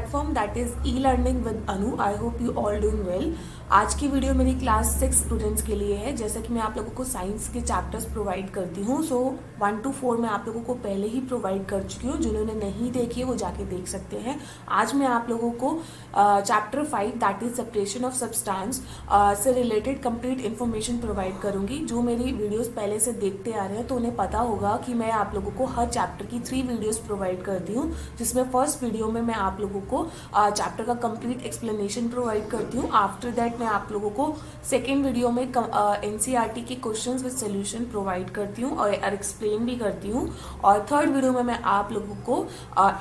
platform that is e-learning with Anu. I hope you all doing well. आज की video मेरी class 6 students के लिए है। जैसा कि मैं आप लोगों को साइंस के चैप्टर्स प्रोवाइड करती हूँ, सो 1 to 4 मैं आप लोगों को पहले ही प्रोवाइड कर चुकी हूँ। जिन्होंने नहीं देखी है वो जाके देख सकते हैं। आज मैं आप लोगों को chapter 5 that is separation of substance से रिलेटेड कंप्लीट इन्फॉर्मेशन प्रोवाइड करूँगी। जो मेरी वीडियोज़ पहले से देखते आ रहे हैं तो उन्हें पता होगा कि मैं आप लोगों को हर चैप्टर की 3 वीडियोज़ प्रोवाइड करती हूँ, जिसमें फर्स्ट वीडियो में मैं आप लोगों को चैप्टर का कंप्लीट एक्सप्लेनेशन प्रोवाइड करती हूँ। आफ्टर दैट मैं आप लोगों को सेकेंड वीडियो में एनसीईआरटी के क्वेश्चंस विद सोल्यूशन प्रोवाइड करती हूँ और एक्सप्लेन भी करती हूँ। और थर्ड वीडियो में मैं आप लोगों को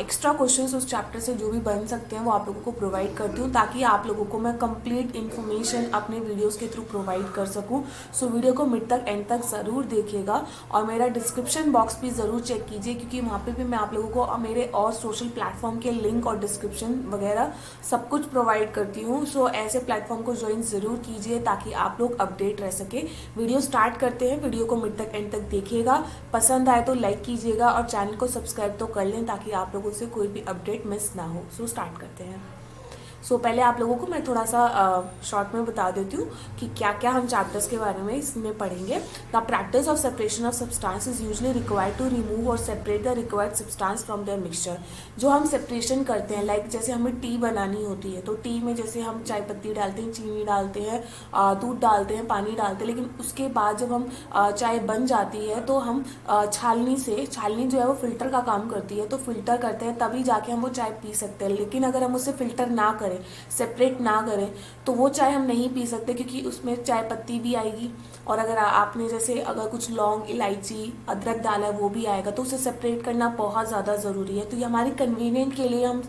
एक्स्ट्रा क्वेश्चंस उस चैप्टर से जो भी बन सकते हैं वो आप लोगों को प्रोवाइड करती हूँ, ताकि आप लोगों को मैं कंप्लीट इन्फॉर्मेशन अपने वीडियोज़ के थ्रू प्रोवाइड कर सकूँ। सो वीडियो को मिड तक एंड तक ज़रूर देखिएगा और मेरा डिस्क्रिप्शन बॉक्स भी ज़रूर चेक कीजिए, क्योंकि वहाँ पे भी मैं आप लोगों को मेरे और सोशल प्लेटफॉर्म के लिंक और डिस्क्रिप्शन वगैरह सब कुछ प्रोवाइड करती हूँ। सो ऐसे प्लेटफॉर्म को ज्वाइन ज़रूर कीजिए ताकि आप लोग अपडेट रह सके। वीडियो स्टार्ट करते हैं। वीडियो को मिड तक एंड तक देखिएगा, पसंद आए तो लाइक कीजिएगा और चैनल को सब्सक्राइब तो कर लें ताकि आप लोगों से कोई भी अपडेट मिस ना हो। सो स्टार्ट करते हैं। सो पहले आप लोगों को मैं थोड़ा सा शॉर्ट में बता देती हूँ कि क्या क्या हम चैप्टर्स के बारे में इसमें पढ़ेंगे। The practice of separation of substance is usually required to remove और separate the required substance from their mixture. जो हम सेपरेशन करते हैं, लाइक जैसे हमें टी बनानी होती है तो टी में जैसे हम चाय पत्ती डालते हैं, चीनी डालते हैं, दूध डालते हैं, पानी डालते हैं, लेकिन उसके बाद जब हम चाय बन जाती है तो हम छालनी जो है वो फिल्टर का काम करती है, तो फिल्टर करते हैं तभी जाके हम वो चाय पी सकते हैं। लेकिन अगर हम उसे फिल्टर ना करें, सेपरेट ना करें, तो वो चाय हम नहीं पी सकते, क्योंकि उसमें चाय पत्ती भी आएगी और अगर आपने जैसे अगर कुछ लौंग, इलायची, अदरक डाला है वो भी आएगा, तो उसे सेपरेट करना बहुत ज़्यादा ज़रूरी है। तो ये हमारी कन्वीनियंट के लिए हम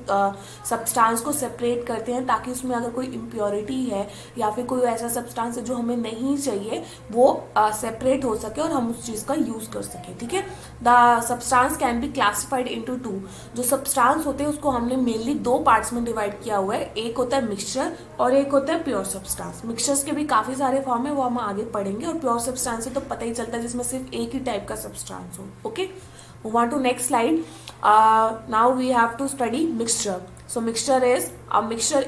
सब्सटेंस को सेपरेट करते हैं, ताकि उसमें अगर कोई इम्प्योरिटी है या फिर कोई ऐसा सब्सटेंस है जो हमें नहीं चाहिए वो सेपरेट हो सके और हम उस चीज़ का यूज़ कर सकें। ठीक है। The substance can be classified into 2। जो सब्सटेंस होते हैं उसको हमने मेनली 2 पार्ट्स में डिवाइड किया हुआ है। एक होता है मिक्सचर और एक होता है प्योर सब्सटेंस। मिक्सचर्स के भी काफ़ी सारे फॉर्म है, वो हम आगे पढ़ेंगे। और प्योर सब्सटेंस से तो पता ही चलता है जिसमें सिर्फ एक ही टाइप का सब्सटेंस हो। Okay, move on to next slide. Now we have to study mixture. So mixture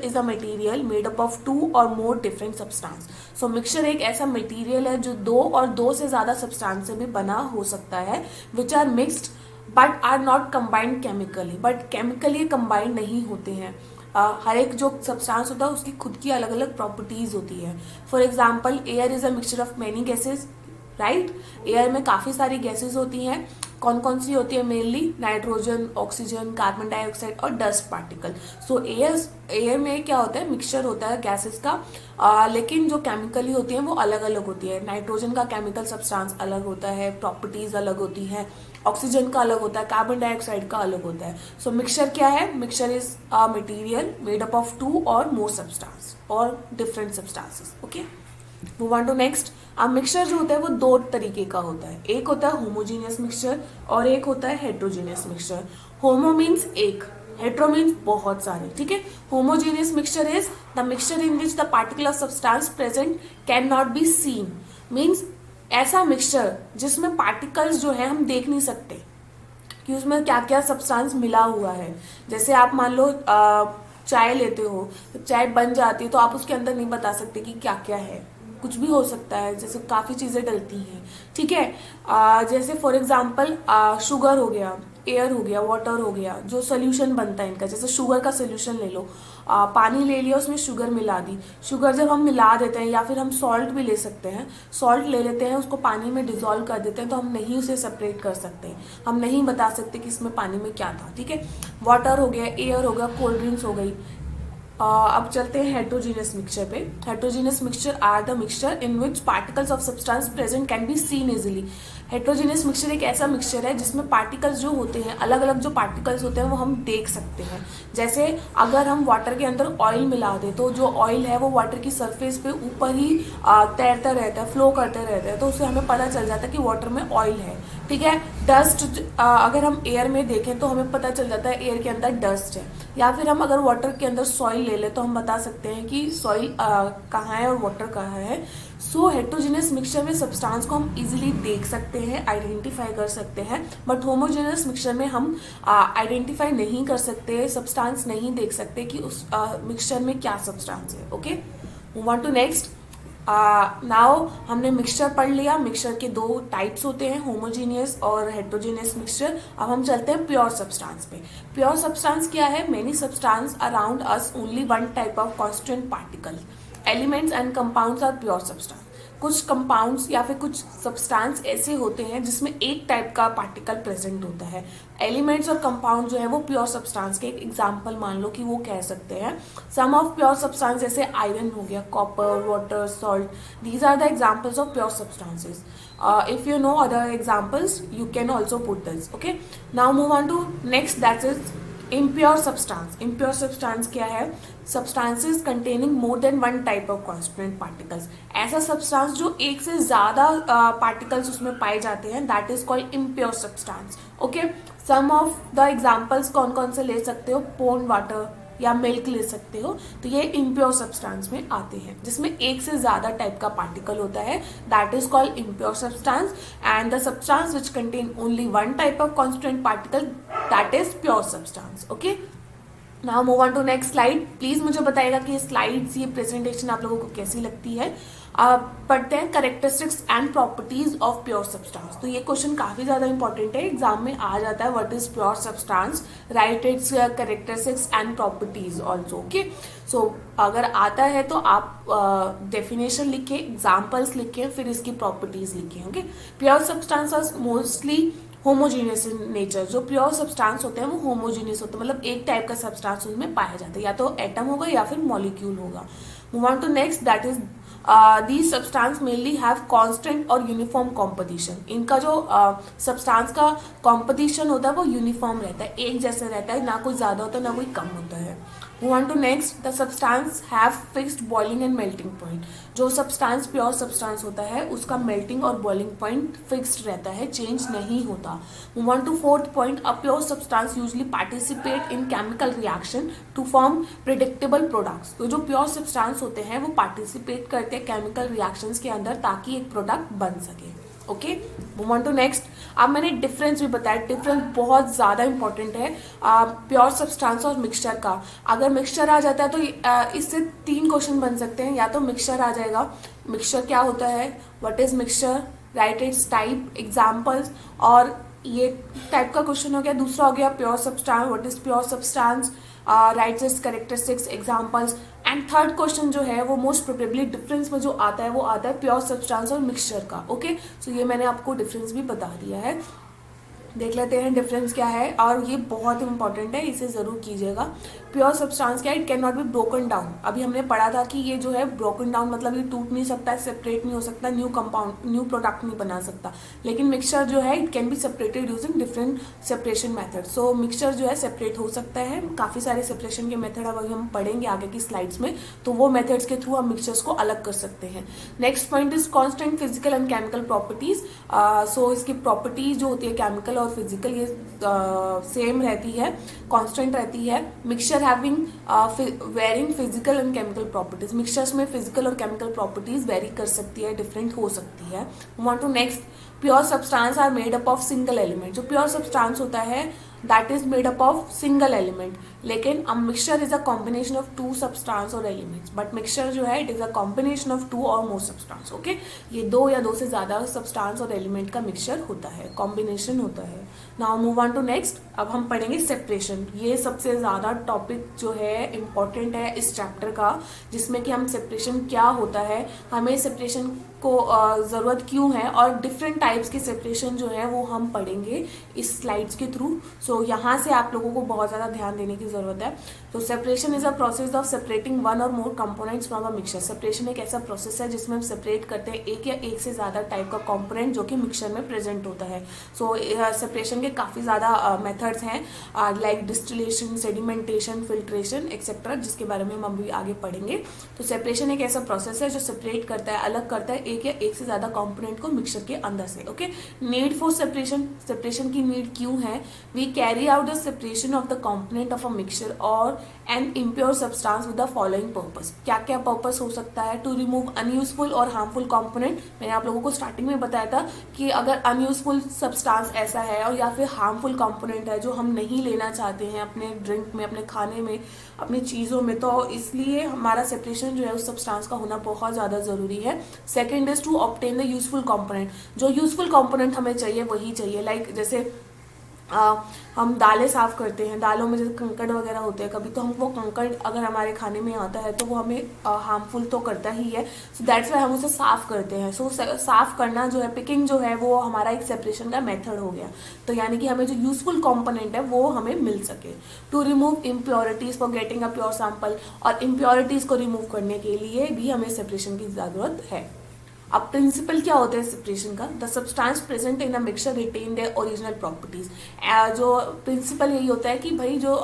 is a material made up of 2 or more different substance. So mixture एक ऐसा मटेरियल है जो 2 से ज़्यादा सब्सटेंस से भी बना हो सकता है, which are mixed but are not combined chemically. But chemically combined नहीं होते हैं। हर एक जो सब्सटेंस होता है उसकी खुद की अलग अलग प्रॉपर्टीज होती है। For example, air is a mixture of many gases, right. Air में काफ़ी सारी गैसेज होती हैं। कौन कौन सी होती है? Mainly nitrogen, oxygen, carbon dioxide और डस्ट पार्टिकल। सो एयर में क्या होता है? मिक्सचर होता है गैसेस का, लेकिन जो केमिकली होती हैं वो अलग अलग होती है। नाइट्रोजन का केमिकल सब्सटेंस अलग होता है, प्रॉपर्टीज अलग होती हैं। ऑक्सीजन का अलग होता है, कार्बन डाइऑक्साइड का अलग होता है। सो मिक्सचर क्या है? Mixture is a material made up of 2 or more substance और different substances. Okay, move on to next. अब मिक्सचर जो होता है वो 2 तरीके का होता है। एक होता है होमोजीनियस मिक्सचर और एक होता है हेट्रोजीनियस मिक्सचर। होमो मीन्स एक, हेट्रो मीन्स बहुत सारे। ठीक है। Homogeneous mixture is the mixture in which the particle of substance present can not be seen. Means ऐसा मिक्सचर जिसमें पार्टिकल्स जो है हम देख नहीं सकते कि उसमें क्या क्या सब्सटेंस मिला हुआ है। जैसे आप मान लो चाय लेते हो, तो चाय बन जाती है तो आप उसके अंदर नहीं बता सकते कि क्या क्या है, कुछ भी हो सकता है, जैसे काफ़ी चीज़ें डलती हैं। ठीक है। जैसे फॉर एग्जांपल शुगर हो गया, एयर हो गया, वाटर हो गया, जो सोल्यूशन बनता है इनका। जैसे शुगर का सोल्यूशन ले लो, पानी ले लिया, उसमें शुगर मिला दी। शुगर जब हम मिला देते हैं, या फिर हम सॉल्ट भी ले सकते हैं, सॉल्ट ले लेते हैं, उसको पानी में डिजोल्व कर देते हैं, तो हम नहीं उसे सेपरेट कर सकते, हम नहीं बता सकते कि इसमें पानी में क्या था। ठीक है। वाटर हो गया, एयर हो गया, कोल्ड ड्रिंक्स हो गई। अब चलते हैं हेट्रोजीनियस मिक्सचर पे। Heterogeneous mixture are the mixture in which particles of substance present can be seen easily. Heterogeneous mixture एक ऐसा मिक्सचर है जिसमें पार्टिकल्स जो होते हैं, अलग अलग जो पार्टिकल्स होते हैं वो हम देख सकते हैं। जैसे अगर हम वाटर के अंदर ऑयल मिला दें तो जो ऑयल है वो वाटर की सरफेस पे ऊपर ही तैरता रहता है, फ्लो करते रहता है, तो उससे हमें पता चल जाता है कि वाटर में ऑयल है। ठीक है। डस्ट अगर हम एयर में देखें तो हमें पता चल जाता है एयर के अंदर डस्ट है, या फिर हम अगर वाटर के अंदर सॉइल ले लें तो हम बता सकते हैं कि सॉइल कहाँ है और वाटर कहाँ है। सो हेट्रोजेनियस मिक्सचर में सब्सटेंस को हम इजीली देख सकते हैं, आइडेंटिफाई कर सकते हैं, बट होमोजेनियस मिक्सचर में हम आइडेंटिफाई नहीं कर सकते, सब्सटेंस नहीं देख सकते कि उस मिक्सचर में क्या सब्सटेंस है। Okay, move on to next. Now हमने मिक्सचर पढ़ लिया। मिक्सचर के दो टाइप्स होते हैं, होमोजीनियस और हेट्रोजीनियस मिक्सचर। अब हम चलते हैं प्योर सब्सटेंस पे। प्योर सब्सटेंस क्या है? Many substance around us only one type of constant particle. Elements and compounds are pure substance. कुछ कंपाउंड्स या फिर कुछ सब्सटेंस ऐसे होते हैं जिसमें एक टाइप का पार्टिकल प्रेजेंट होता है। एलिमेंट्स और कंपाउंड जो है वो प्योर सब्सटेंस के एक एग्जांपल मान लो कि वो कह सकते हैं। सम ऑफ प्योर सब्सटेंस जैसे आयरन हो गया, copper, water, salt, these are the examples of pure substances. If you know other examples you can also put this. Okay, now move on to next, that is impure substance. Impure substance क्या है? Substances containing more than one type of constant particles. ऐसा substance जो एक से ज्यादा particles उसमें पाए जाते हैं, that is called impure substance. Okay, some of the examples कौन कौन से ले सकते हो? पोन्ड वाटर या मिल्क ले सकते हो। तो ये इम्प्योर सब्सटेंस में आते हैं जिसमें एक से ज्यादा टाइप का पार्टिकल होता है, that is called impure substance. And the substance which contain only one type of constant particle, that is pure substance. Okay, now move on to next slide. Please मुझे बताइएगा कि ये स्लाइड्स, ये presentation आप लोगों को कैसी लगती है। पढ़ते हैं characteristics and properties of pure substance. तो ये क्वेश्चन काफी ज्यादा इंपॉर्टेंट है, एग्जाम में आ जाता है। What is pure substance, right its characteristics and properties also. Okay, so अगर आता है तो आप डेफिनेशन लिखे, एग्जाम्पल्स लिखे, फिर इसकी प्रॉपर्टीज लिखे। Okay, pure substance mostly homogeneous in nature. जो प्योर सब्सटेंस होते हैं वो होमोजीनियस होते हैं, मतलब एक टाइप का सब्सटेंस उनमें पाया जाता है, या तो एटम होगा या फिर मॉलिक्यूल होगा। Move on to next, that is these substance mainly have constant और यूनिफॉर्म कॉम्पोजिशन। इनका जो सब्सटेंस का कॉम्पोजिशन होता है वो यूनिफॉर्म रहता है, एक जैसा रहता है, ना कोई ज्यादा होता है ना कोई कम होता है। Move on to next, the substance have fixed boiling and melting point. जो सब्सटेंस प्योर सब्सटेंस होता है उसका मेल्टिंग और बॉइलिंग पॉइंट फिक्स्ड रहता है, चेंज नहीं होता। Move on to fourth point, a pure substance usually participate in chemical reaction to form predictable products. तो जो प्योर सब्सटेंस होते हैं वो पार्टिसिपेट करते हैं केमिकल रिएक्शंस के अंदर ताकि एक प्रोडक्ट बन सके। Okay, move on to next. अब मैंने डिफरेंस भी बताया, डिफरेंस बहुत ज़्यादा इंपॉर्टेंट है प्योर सब्सटेंस और मिक्सचर का। अगर मिक्सचर आ जाता है तो इससे 3 क्वेश्चन बन सकते हैं। या तो मिक्सचर आ जाएगा, मिक्सचर क्या होता है, what is mixture, right it's type, examples, और ये टाइप का क्वेश्चन हो गया। दूसरा हो गया pure substance, what is pure substance, right it's characteristics, examples. And third question जो है वो मोस्ट प्रोबेबली डिफरेंस में जो आता है वो आता है प्योर सब्सटेंस और मिक्सचर का। ओके, सो ये मैंने आपको डिफरेंस भी बता दिया है। देख लेते हैं डिफरेंस क्या है, और ये बहुत इंपॉर्टेंट है, इसे जरूर कीजिएगा। प्योर सब्सटेंस क्या है? It can not be broken down. अभी हमने पढ़ा था कि ये जो है ब्रोकन डाउन मतलब ये टूट नहीं सकता, सेपरेट नहीं हो सकता, न्यू कंपाउंड, न्यू प्रोडक्ट नहीं बना सकता। लेकिन मिक्सचर जो है it can be separated using different separation method. So mixture जो है सेपरेट हो सकता है, काफी सारे सेपरेशन के मेथड अब हम पढ़ेंगे आगे की स्लाइड्स में, तो वो मेथड्स के थ्रू हम मिक्सचर्स को अलग कर सकते हैं। Next point is constant physical and chemical properties. So इसकी प्रॉपर्टीज जो होती है केमिकल और फिजिकल, ये सेम रहती है, कांस्टेंट रहती है। Mixture having varying physical and chemical properties. Mixtures में फिजिकल और केमिकल प्रॉपर्टीज वेरी कर सकती है, डिफरेंट हो सकती है। Move on to next, pure substance are made up of single element. जो प्योर सब्सटेंस होता है that is made up of single element. लेकिन a mixture is a combination of 2 substance or elements, but mixture जो है it is a combination of 2 or more substance. Okay, ये 2 या 2 से ज्यादा सब्सटेंस और एलिमेंट का मिक्सचर होता है, कॉम्बिनेशन होता है। Now move on to next. अब हम पढ़ेंगे सेपरेशन। ये सबसे ज्यादा टॉपिक जो है इम्पोर्टेंट है इस चैप्टर का, जिसमें कि हम सेपरेशन क्या होता है, हमें सेपरेशन को ज़रूरत क्यों है, और डिफरेंट टाइप्स के सेपरेशन जो है वो हम पढ़ेंगे इस स्लाइड्स के थ्रू। सो यहाँ से आप लोगों को बहुत ज़्यादा ध्यान देने की की जरूरत है। तो separation is a process of separating one or more components from a mixture. Separation एक ऐसा प्रोसेस है जिसमें हम सेपरेट करते हैं एक या एक से ज़्यादा टाइप का कंपोनेंट जो कि मिक्सचर में प्रेजेंट होता है। सो सेपरेशन के काफ़ी ज़्यादा मेथड्स हैं, like distillation, sedimentation, filtration etcetera, जिसके बारे में हम अभी आगे पढ़ेंगे। तो सेपरेशन एक ऐसा प्रोसेस है जो सेपरेट करता है, अलग करता है एक या एक से ज़्यादा कंपोनेंट को मिक्सचर के अंदर से। Okay, need for separation, separation की नीड क्यों है? We carry out the separation of the component of a mixture or an impure substance with the following purpose. क्या क्या पर्पस हो सकता है? To remove unuseful or harmful component. मैंने आप लोगों को स्टार्टिंग में बताया था कि अगर अनयूजफुल सब्सटेंस ऐसा है और या फिर हार्मफुल कंपोनेंट है जो हम नहीं लेना चाहते हैं अपने ड्रिंक में, अपने खाने में, अपनी चीज़ों में, तो इसलिए हमारा सेपरेशन जो है उस सब्सटेंस का होना बहुत ज़्यादा ज़रूरी है। Second is to obtain the useful component. जो यूजफुल कंपोनेंट हमें चाहिए वही चाहिए। लाइक जैसे हम दालें साफ़ करते हैं, दालों में जैसे कंकड़ वगैरह होते हैं कभी, तो हम वो कंकड़ अगर हमारे खाने में आता है तो वो हमें हार्मफुल तो करता ही है। सो दैट्स वाई हम उसे साफ़ करते हैं। सो साफ़ करना जो है, पिकिंग जो है, वो हमारा एक सेपरेशन का मेथड हो गया। तो यानी कि हमें जो यूजफुल कंपोनेंट है वो हमें मिल सके। To remove impurities for getting a pure sample, और इम्प्योरिटीज़ को रिमूव करने के लिए भी हमें सेपरेशन की ज़रूरत है। अब प्रिंसिपल क्या होता है सेपरेशन का? The substance present in a mixture retain their original properties. जो प्रिंसिपल यही होता है कि भाई जो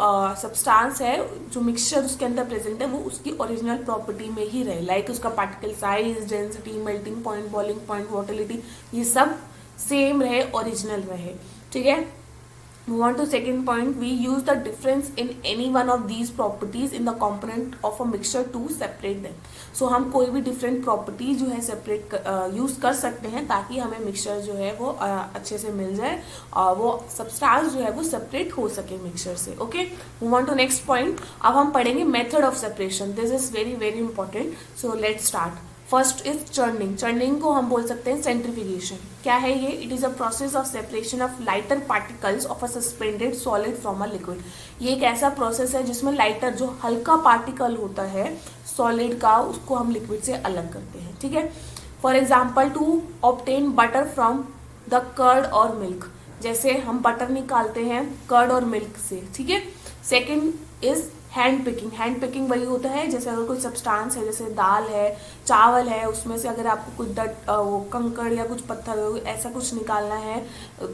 सब्सटेंस है, जो मिक्सचर उसके अंदर प्रेजेंट है, वो उसकी ओरिजिनल प्रॉपर्टी में ही रहे। लाइक उसका particle size, density, melting point, boiling point, volatility, ये सब सेम रहे, ओरिजिनल रहे। ठीक है। Move on to second point. We use the difference in any one of these properties in the component of a mixture to separate them. So हम कोई भी different property जो है separate use कर सकते हैं ताकि हमें mixture जो है वो अच्छे से मिल जाए और वो substance जो है वो separate हो सके mixture से. Okay. Move on to next point. अब हम पढ़ेंगे method of separation. This is very very important. So let's start. First is churning. Churning को हम बोल सकते हैं सेंट्रीफ्यूगेशन। क्या है ये? It is a process of separation of lighter particles of a suspended solid from a liquid. ये एक ऐसा प्रोसेस है जिसमें लाइटर, जो हल्का पार्टिकल होता है सॉलिड का, उसको हम लिक्विड से अलग करते हैं। ठीक है। For example, to obtain butter from the curd और मिल्क। जैसे हम बटर निकालते हैं कर्ड और मिल्क से। ठीक है। Second is hand picking. Hand picking वही होता है जैसे अगर कोई सब्सटेंस है, जैसे दाल है, चावल है, उसमें से अगर आपको कुछ वो कंकड़ या कुछ पत्थर ऐसा कुछ निकालना है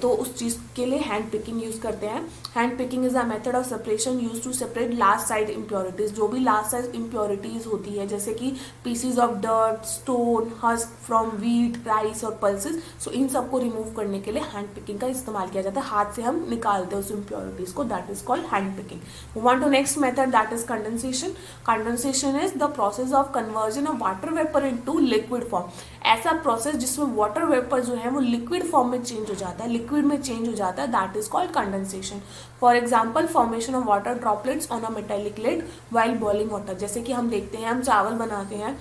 तो उस चीज़ के लिए हैंड पिकिंग यूज़ करते हैं। Hand picking is a method of separation use to separate last side impurities. जो भी लास्ट साइड इम्प्योरिटीज होती है, जैसे कि pieces of dirt, stone, husk from wheat, rice और पल्सेस, सो इन सबको रिमूव करने के लिए हैंड पिकिंग का इस्तेमाल किया जाता है। हाथ से हम निकालते हैं उस इम्प्योरिटीज को, that is called hand picking. Move on to next method, that is condensation. Condensation is the process of conversion of water vapor into liquid form. ऐसा प्रोसेस जिसमें वाटर वेपर जो है वो लिक्विड फॉर्म में change हो जाता है, liquid में चेंज हो जाता है, that is called condensation. For example, formation of water droplets on a metallic lid while boiling water. जैसे कि हम देखते हैं, हम चावल बनाते हैं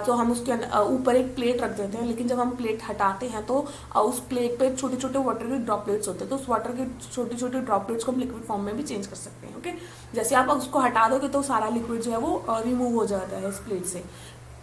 तो हम उसके ऊपर एक प्लेट रख देते हैं, लेकिन जब हम प्लेट हटाते हैं तो उस प्लेट पे छोटे छोटे वाटर के ड्रॉपलेट्स होते हैं, तो उस वाटर के छोटे छोटे ड्रॉपलेट्स को हम लिक्विड फॉर्म में भी चेंज कर सकते हैं। ओके। जैसे आप उसको हटा दोगे तो सारा लिक्विड जो है वो रिमूव हो जाता है इस प्लेट से।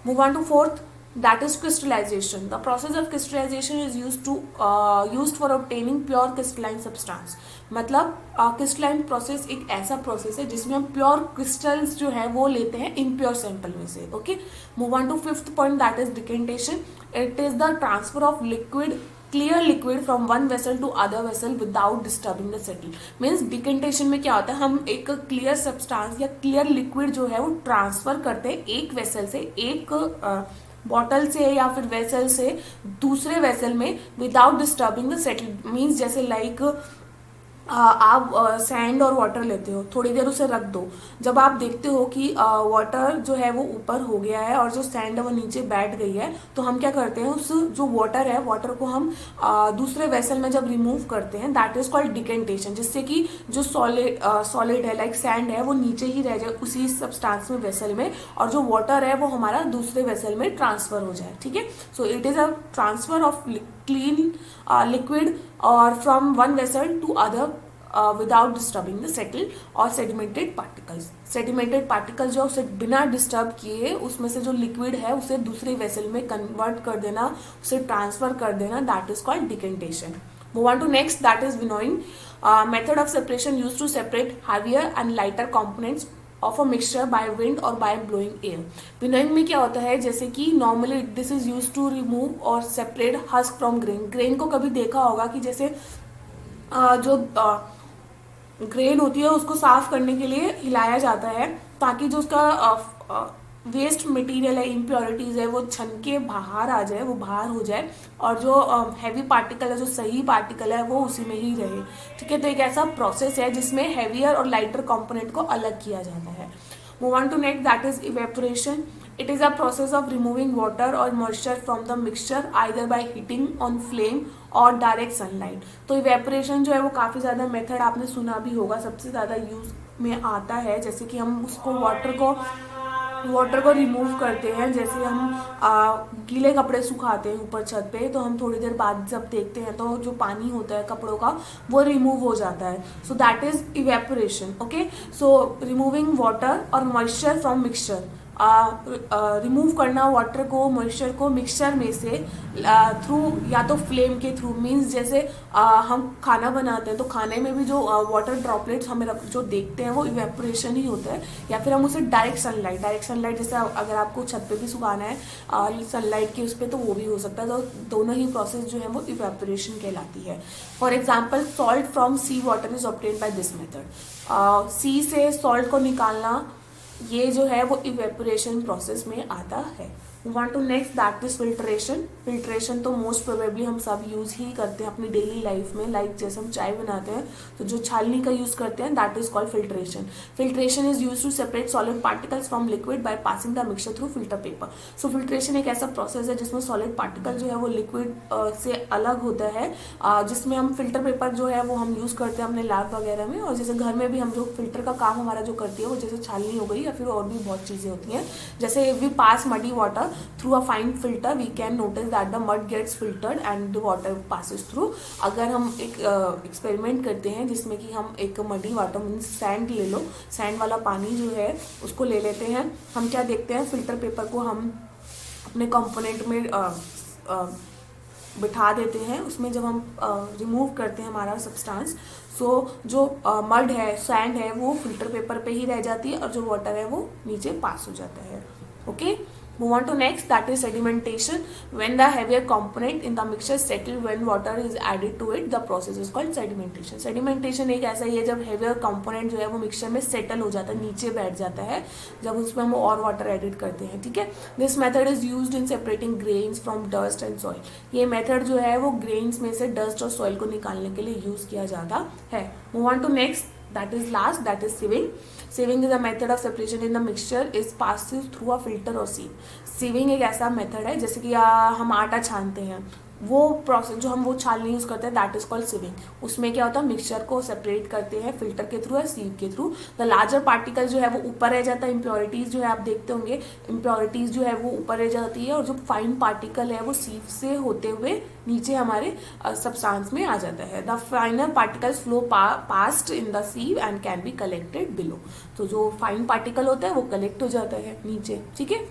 Move on to fourth, that is crystallization. The process of crystallization is used for obtaining pure crystalline substance. मतलब crystalline process एक ऐसा process है जिसमें हम pure crystals जो है वो लेते हैं impure sample में से. Okay. Move on to fifth point, that is decantation. It is the transfer of clear liquid from one vessel to other vessel without disturbing the settle. Means decantation में क्या होता है, हम एक clear substance या clear liquid जो है वो ट्रांसफर करते हैं एक वेसल से, एक बॉटल से या फिर वेसल से दूसरे वेसल में without disturbing the settle. Means जैसे लाइक आप सैंड और वाटर लेते हो, थोड़ी देर उसे रख दो, जब आप देखते हो कि वाटर जो है वो ऊपर हो गया है और जो सैंड है वो नीचे बैठ गई है, तो हम क्या करते हैं, उस जो वाटर है, वाटर को हम दूसरे वेसल में जब रिमूव करते हैं, दैट इज कॉल्ड डिकेंटेशन, जिससे कि जो सॉलिड है लाइक सैंड है वो नीचे ही रह जाए उसी सब्सटेंस में, वेसल में, और जो वाटर है वो हमारा दूसरे वेसल में ट्रांसफर हो जाए। ठीक है। So it is a transfer of clean liquid or from one vessel to other without disturbing the settle or sedimented particles. Sedimented particle जो उसे बिना डिस्टर्ब किए उसमें से जो लिक्विड है उसे दूसरे वेसल में कन्वर्ट कर देना, उसे ट्रांसफर कर देना, that is called decantation. Move on to next, that is winnowing. Method of separation use to separate heavier and lighter components of a mixture by wind और बाय ब्लोइंग एयर। विनोइंग में क्या होता है, जैसे कि normally this is use to remove और separate husk from grain. Grain को कभी देखा होगा कि जैसे जो ग्रेन होती है उसको साफ करने के लिए हिलाया जाता है ताकि जो उसका वेस्ट मटेरियल है, इम्प्योरिटीज है, वो छन के बाहर आ जाए, वो बाहर हो जाए और जो हैवी पार्टिकल है, जो सही पार्टिकल है, वो उसी में ही रहे। ठीक है, तो एक ऐसा प्रोसेस है जिसमें हैवियर और लाइटर कंपोनेंट को अलग किया जाता है। Move on to next, that is evaporation. It is a process of removing water or moisture from the mixture either by heating on flame और डायरेक्ट सनलाइट। तो इवेपोरेशन जो है वो काफ़ी ज़्यादा मेथड आपने सुना भी होगा, सबसे ज़्यादा यूज में आता है। जैसे कि हम उसको वाटर को रिमूव करते हैं, जैसे हम गीले कपड़े सुखाते हैं ऊपर छत पे, तो हम थोड़ी देर बाद जब देखते हैं तो जो पानी होता है कपड़ों का वो रिमूव हो जाता है। So that is evaporation. Okay, so removing water और मॉइस्चर फ्रॉम मिक्सचर, रिमूव करना वाटर को, मॉइस्चर को मिक्सचर में से थ्रू या तो फ्लेम के थ्रू, मीन्स जैसे हम खाना बनाते हैं तो खाने में भी जो वाटर ड्रॉपलेट्स हमें जो देखते हैं वो इवेपोरेशन ही होता है, या फिर हम उसे डायरेक्ट सनलाइट जैसे अगर आपको छत पे भी सुखाना है सनलाइट के उस पर, तो वो भी हो सकता है। तो दोनों ही प्रोसेस जो है वो इवेपोरेशन कहलाती है। For example, salt from sea water is obtained by this method. Sea से सॉल्ट को निकालना, ये जो है वो इवेपोरेशन प्रोसेस में आता है। Move on to next, that is filtration. Filtration तो मोस्ट प्रोबेबली हम सब यूज ही करते हैं अपनी डेली लाइफ में, लाइक जैसे हम चाय बनाते हैं तो जो छालनी का यूज करते हैं, that is called filtration. Filtration is use to separate solid particles from liquid by passing the mixture through filter paper. So filtration एक ऐसा प्रोसेस है जिसमें सॉलिड पार्टिकल जो है वो लिक्विड से अलग होता है, जिसमें हम फिल्टर पेपर जो है वो हम यूज करते हैं अपने लैब वगैरह में, और जैसे घर में भी हम जो फिल्टर का काम हमारा जो करती है वो जैसे छालनी हो गई या फिर और भी बहुत चीजें होती हैं। जैसे we pass muddy water through a fine filter, we can notice that the mud gets filtered and the water passes through। अगर हम एक एक्सपेरिमेंट करते हैं जिसमें कि हम एक मडी वाटर मीन्स सैंड ले लो, सैंड वाला पानी जो है उसको ले लेते हैं, हम क्या देखते हैं, फिल्टर पेपर को हम अपने कंपोनेंट में बिठा देते हैं, उसमें जब हम रिमूव करते हैं हमारा सब्सटेंस, सो जो मड है, सैंड है, वो फिल्टर पेपर पे ही रह जाती है और जो वाटर है वो नीचे पास हो जाता है। Okay, move on to next, that is sedimentation। when the heavier component in the mixture settle when water is added to it, the process is called sedimentation। sedimentation एक ऐसा ही है जब heavier component जो है वो मिक्सचर में settle हो जाता है, नीचे बैठ जाता है जब उसमें हम और वाटर एडिट करते हैं। ठीक है, this method is used in separating grains from dust and soil. ये मेथड जो है वो ग्रेन्स में से डस्ट और सॉइल को निकालने के लिए यूज किया जाता है। Move on to next, that is last, that is sieving। sieving is a method of separation in the mixture is passes through a filter or sieve। sieving एक ऐसा मेथड है जैसे कि हम आटा छानते हैं, वो प्रोसेस जो हम वो छालनी यूज करते हैं, दैट इज कॉल्ड सिविंग। उसमें क्या होता है, मिक्सचर को सेपरेट करते हैं फिल्टर के थ्रू या सीव के थ्रू। द लार्जर पार्टिकल जो है वो ऊपर रह जाता है, इम्प्योरिटीज जो है आप देखते होंगे, इम्प्योरिटीज जो है वो ऊपर रह जाती है और जो फाइन पार्टिकल है वो सीव से होते हुए नीचे हमारे सब्सटेंस में आ जाता है। The फाइनर particles flow past in the सीव and can be collected below. तो जो फाइन पार्टिकल होता है वो कलेक्ट हो जाता है नीचे। ठीक है,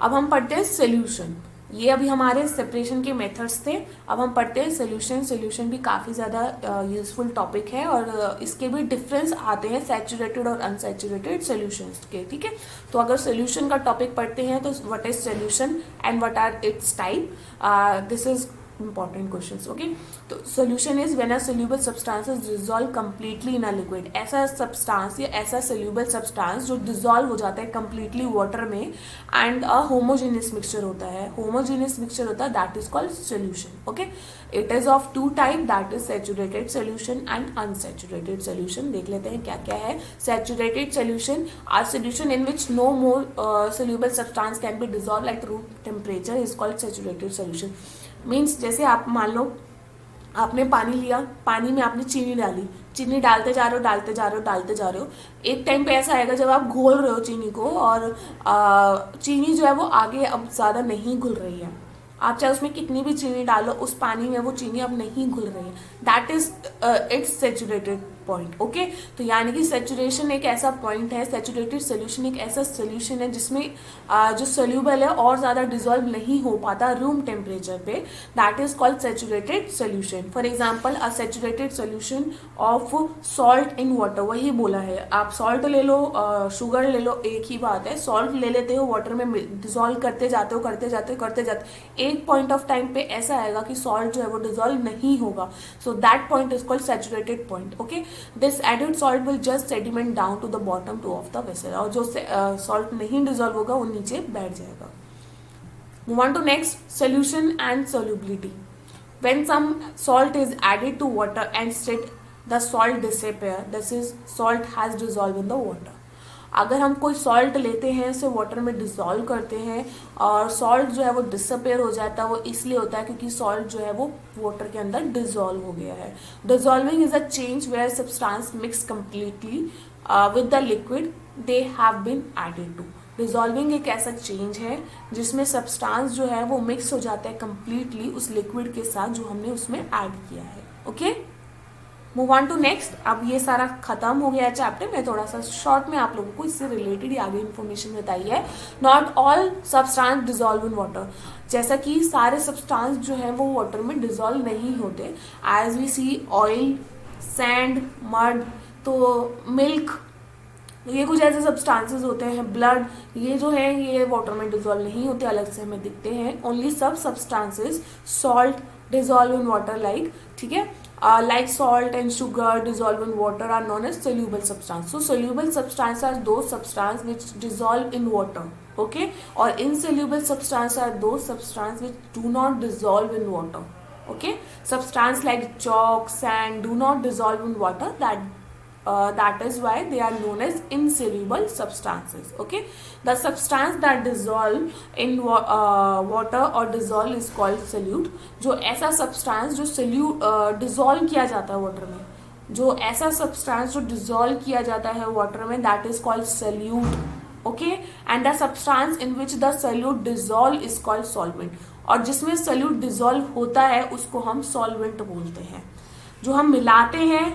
अब हम पढ़ते हैं सोल्यूशन। ये अभी हमारे सेपरेशन के मेथड्स थे, अब हम पढ़ते हैं सोल्यूशन। सोल्यूशन भी काफ़ी ज़्यादा यूजफुल टॉपिक है और इसके भी डिफरेंस आते हैं सैचुरेटेड और अनसैचुरेटेड सोल्यूशंस के। ठीक है, तो अगर सोल्यूशन का टॉपिक पढ़ते हैं तो what is solution and what are its type, this is important questions. Okay, तो solution is when a soluble substance is dissolve completely in a liquid. ऐसा सब्सटेंस या ऐसा सोल्यूबल सब्सटेंस जो डिसॉल्व हो जाता है कंप्लीटली वाटर में and a homogeneous mixture होता है, होमोजेनियस मिक्सचर होता है, that is called solution. Okay, it is of two type, that is saturated solution and unsaturated solution. देख लेते हैं क्या क्या है। Saturated solution are solution in which no more soluble substance can be dissolve at room temperature is called saturated solution. Means जैसे आप मान लो आपने पानी लिया, पानी में आपने चीनी डाली, चीनी डालते जा रहे हो डालते जा रहे हो डालते जा रहे हो, एक टाइम पे ऐसा आएगा जब आप घोल रहे हो चीनी को और चीनी जो है वो आगे अब ज़्यादा नहीं घुल रही है। आप चाहे उसमें कितनी भी चीनी डालो, उस पानी में वो चीनी अब नहीं घुल रही है, that is it's saturated point. Okay, तो यानी कि सेचुरेशन एक ऐसा पॉइंट है, सेचुरेटेड सोल्यूशन एक ऐसा सोल्यूशन है जिसमें जो सोल्यूबल है और ज़्यादा डिजोल्व नहीं हो पाता रूम टेम्परेचर पे, that is called saturated solution. For example a saturated solution of salt in water, वही बोला है, आप सॉल्ट ले लो, शुगर ले लो, एक ही बात है। सॉल्ट ले लेते हो, वाटर में डिजोल्व करते जाते हो, करते जाते एक पॉइंट ऑफ टाइम पे ऐसा आएगा कि सॉल्ट जो है वो डिजोल्व नहीं होगा, so that point is called saturated point. Okay, this added salt will just sediment down to the bottom to of the vessel, और जो सॉल्ट नहीं डिजोल्व होगा वो नीचे बैठ जाएगा। Move on to next, solution and solubility. When some salt is added to water and state the salt disappear, this is salt has dissolve in the water. अगर हम कोई सॉल्ट लेते हैं, उसे वाटर में डिसॉल्व करते हैं और सॉल्ट जो है वो डिसअपेयर हो जाता है, वो इसलिए होता है क्योंकि सॉल्ट जो है वो वाटर के अंदर डिसॉल्व हो गया है। Dissolving is a change where substance mix completely with the liquid they have been added to. Dissolving एक ऐसा चेंज है जिसमें सब्सटेंस जो है वो मिक्स हो जाता है कंप्लीटली उस लिक्विड के साथ जो हमने उसमें ऐड किया है। Okay, move on to next. अब ये सारा खत्म हो गया है चैप्टर में, थोड़ा सा शॉर्ट में आप लोगों को इससे रिलेटेड आगे इन्फॉर्मेशन बताई है। Not all substance dissolve in water, जैसा कि सारे सब्सटेंस जो है वो वाटर में डिजोल्व नहीं होते। As we see oil, sand, mud, तो मिल्क, ये कुछ ऐसे सब्सटेंसेस होते हैं, ब्लड, ये जो है ये वाटर में डिजोल्व नहीं होते, अलग से हमें दिखते हैं। ओनली सब substances salt dissolve in water, like, ठीक है, like salt and sugar dissolve in water are known as soluble substance. So soluble substance are those substance which dissolve in water, okay, or insoluble substance are those substance which do not dissolve in water, okay. Substance like chalk, sand do not dissolve in water, that is why they are known as insoluble substances. Okay, the substance that dissolve in water or dissolve is called solute. जो ऐसा substance जो solute dissolve किया जाता है water में, जो ऐसा substance जो dissolve किया जाता है water में, that is called solute. Okay, and the substance in which the solute dissolve is called solvent. और जिसमें solute dissolve होता है उसको हम solvent बोलते हैं। जो हम मिलाते हैं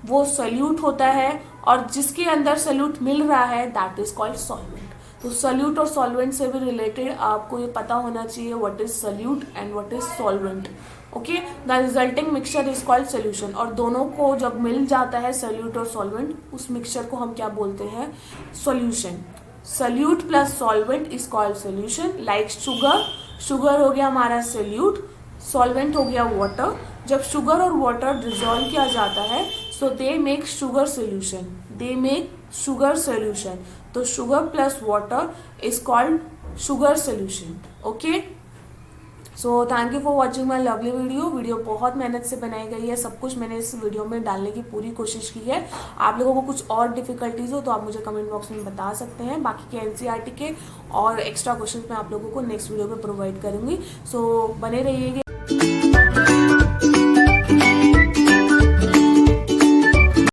वो सल्यूट होता है और जिसके अंदर सल्यूट मिल रहा है दैट इज कॉल्ड सॉल्वेंट। तो सल्यूट और सॉल्वेंट से भी रिलेटेड आपको ये पता होना चाहिए what is solute and what is solvent. Okay, the resulting mixture is called solution, और दोनों को जब मिल जाता है सल्यूट और सॉल्वेंट, उस मिक्सचर को हम क्या बोलते हैं, solution. Solute plus solvent is called solution. Like sugar, sugar हो गया हमारा सल्यूट, सॉल्वेंट हो गया वाटर। जब शुगर और वाटर डिजोल्व किया जाता है so they make sugar solution, they make sugar solution, तो sugar plus water is called sugar solution. Okay, so thank you for watching my lovely video बहुत मेहनत से बनाई गई है, सब कुछ मैंने इस वीडियो में डालने की पूरी कोशिश की है। आप लोगों को कुछ और डिफिकल्टीज हो तो आप मुझे कमेंट बॉक्स में बता सकते हैं। बाकी के एनसीईआरटी के और एक्स्ट्रा क्वेश्चन मैं आप लोगों को नेक्स्ट वीडियो में प्रोवाइड करूंगी, सो बने रहिएगा।